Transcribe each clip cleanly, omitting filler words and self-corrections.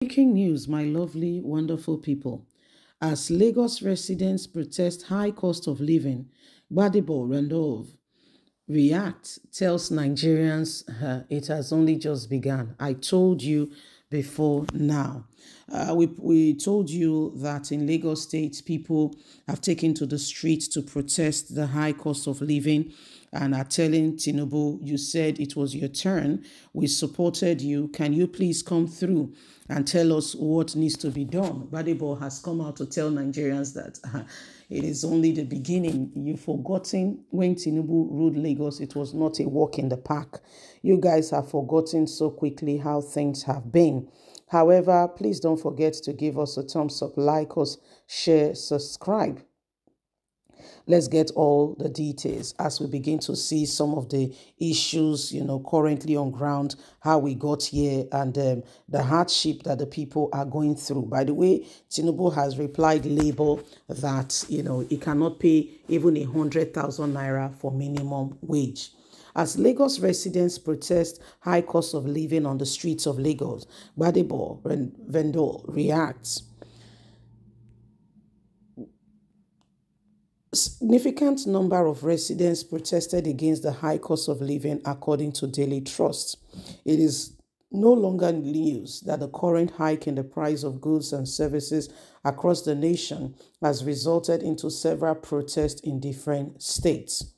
Breaking news, my lovely, wonderful people. As Lagos residents protest high cost of living, Gbadebo Randolph React tells Nigerians it has only just begun. I told you before now. We told you that in Lagos State, people have taken to the streets to protest the high cost of living and are telling Tinubu, you said it was your turn. We supported you. Can you please come through and tell us what needs to be done? Gbadebo has come out to tell Nigerians that it is only the beginning. You've forgotten when Tinubu ruled Lagos, it was not a walk in the park. You guys have forgotten so quickly how things have been. However, please don't forget to give us a thumbs up, like us, share, subscribe. Let's get all the details as we begin to see some of the issues, currently on ground, how we got here, and the hardship that the people are going through. By the way, Tinubu has replied Labour that, he cannot pay even 100,000 naira for minimum wage. As Lagos residents protest high cost of living on the streets of Lagos, Gbadebo Vendor reacts. Significant number of residents protested against the high cost of living, according to Daily Trust. It is no longer news that the current hike in the price of goods and services across the nation has resulted into several protests in different states.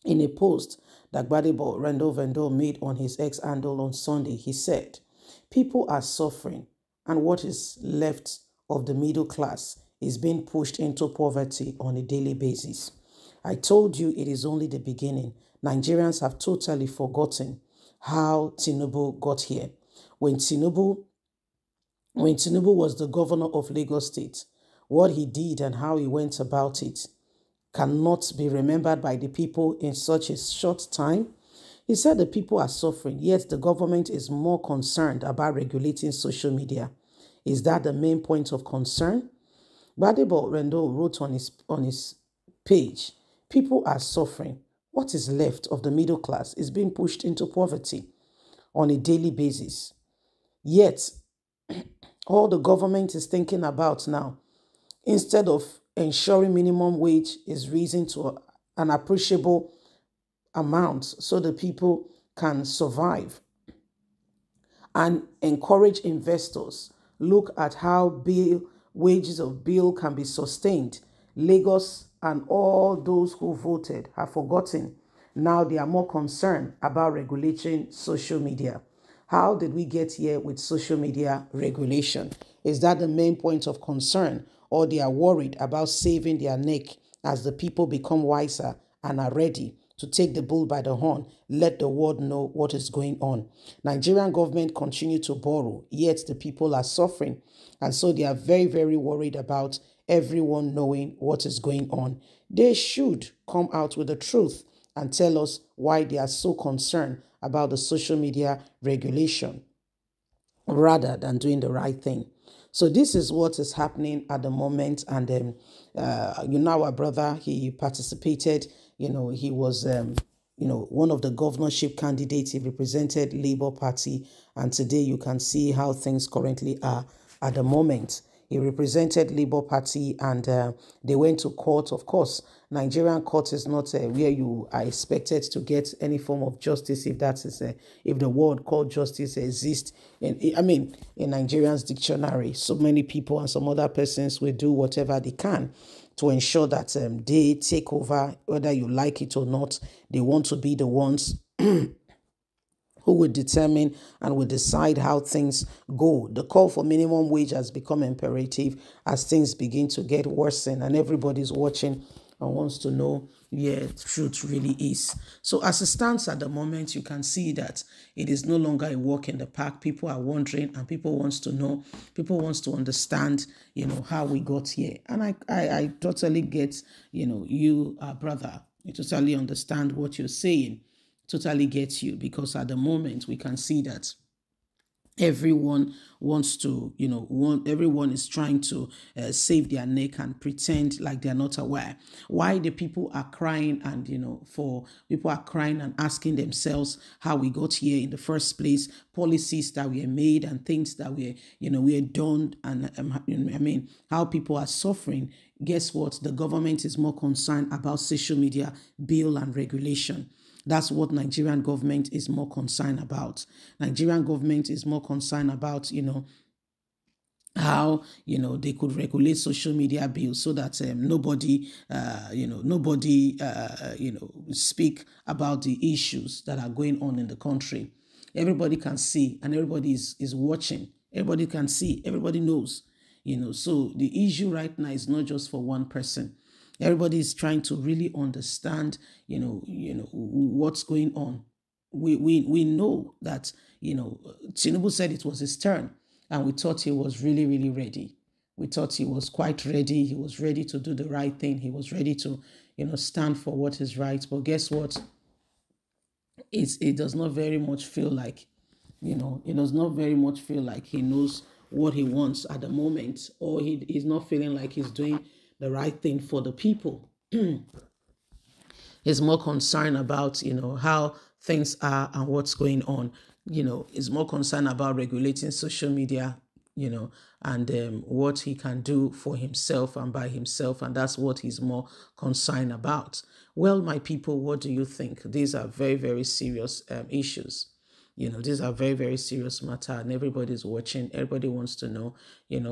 In a post that Gbadebo Randall Vendor made on his X handle on Sunday, he said, "People are suffering, and what is left of the middle class is being pushed into poverty on a daily basis. I told you it is only the beginning. Nigerians have totally forgotten how Tinubu got here. When Tinubu was the governor of Lagos State, what he did and how he went about it cannot be remembered by the people in such a short time." He said the people are suffering, yet the government is more concerned about regulating social media. Is that the main point of concern? Gbadebo Rendo wrote on his page, "People are suffering. What is left of the middle class is being pushed into poverty on a daily basis. Yet, all the government is thinking about now, instead of ensuring minimum wage is risen to an appreciable amount so the people can survive, and encourage investors, look at how wages of bill can be sustained. Lagos and all those who voted have forgotten. Now they are more concerned about regulating social media. How did we get here with social media regulation? Is that the main point of concern? Or they are worried about saving their neck as the people become wiser and are ready to take the bull by the horn, let the world know what is going on? Nigerian government continue to borrow, yet the people are suffering. And so they are very, very worried about everyone knowing what is going on. They should come out with the truth and tell us why they are so concerned about the social media regulation rather than doing the right thing. So this is what is happening at the moment. And our brother, he participated, he was, one of the governorship candidates. He represented Labour Party. And today you can see how things currently are at the moment. He represented Labour Party, and they went to court. Of course, Nigerian court is not where you are expected to get any form of justice, if that is if the word called justice exists in Nigerian's dictionary. So many people and some other persons will do whatever they can to ensure that they take over, whether you like it or not. They want to be the ones who will determine and will decide how things go. The call for minimum wage has become imperative as things begin to get worse, and everybody's watching and wants to know where truth really is. So as it stands at the moment, you can see that it is no longer a walk in the park. People are wondering, and people wants to know, people wants to understand, how we got here. And I totally get, you, brother, I totally understand what you're saying. Totally gets you, because at the moment we can see that Everyone wants to, everyone is trying to save their neck and pretend like they're not aware. Why the people are crying, and for people are crying and asking themselves how we got here in the first place, policies that were made and things that were done, and how people are suffering. Guess what? The government is more concerned about social media bill and regulation. That's what Nigerian government is more concerned about. Nigerian government is more concerned about, how they could regulate social media bills so that nobody speak about the issues that are going on in the country. Everybody can see, and everybody is watching. Everybody can see, everybody knows. So the issue right now is not just for one person. Everybody is trying to really understand, what's going on. We know that, Tinubu said it was his turn, and we thought he was really, really ready. We thought he was quite ready. He was ready to do the right thing. He was ready to, stand for what is right. But guess what? It does not very much feel like, it does not very much feel like he knows what he wants at the moment, or he's not feeling like he's doing the right thing for the people. He's more concerned about, how things are and what's going on. He's more concerned about regulating social media, and what he can do for himself and by himself. And that's what he's more concerned about. Well, my people, what do you think? These are very, very serious issues. These are very, very serious matter, and everybody's watching. Everybody wants to know,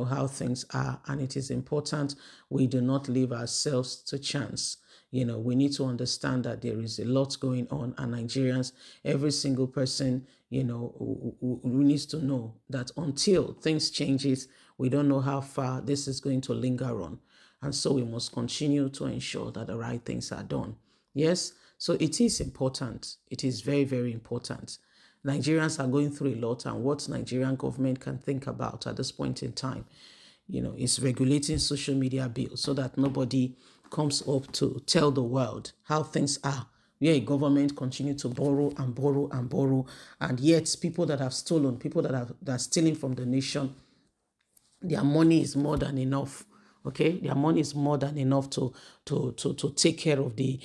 how things are. And it is important we do not leave ourselves to chance. We need to understand that there is a lot going on, and Nigerians, every single person, who needs to know that until things changes, we don't know how far this is going to linger on. And so we must continue to ensure that the right things are done. Yes, so it is important. It is very, very important. Nigerians are going through a lot, and what Nigerian government can think about at this point in time, is regulating social media bills so that nobody comes up to tell the world how things are. Where government continue to borrow and borrow and borrow, and yet people that have stolen, people that are stealing from the nation, their money is more than enough. Okay, their money is more than enough to take care of the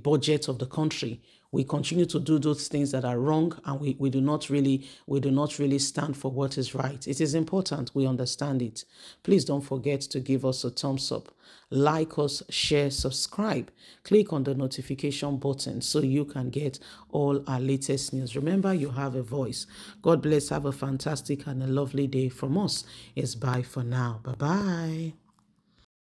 budget of the country. We continue to do those things that are wrong, and we do not really stand for what is right. It is important we understand it. Please don't forget to give us a thumbs up, like us, share, subscribe. Click on the notification button so you can get all our latest news. Remember, you have a voice. God bless. Have a fantastic and a lovely day from us. It's bye for now. Bye bye.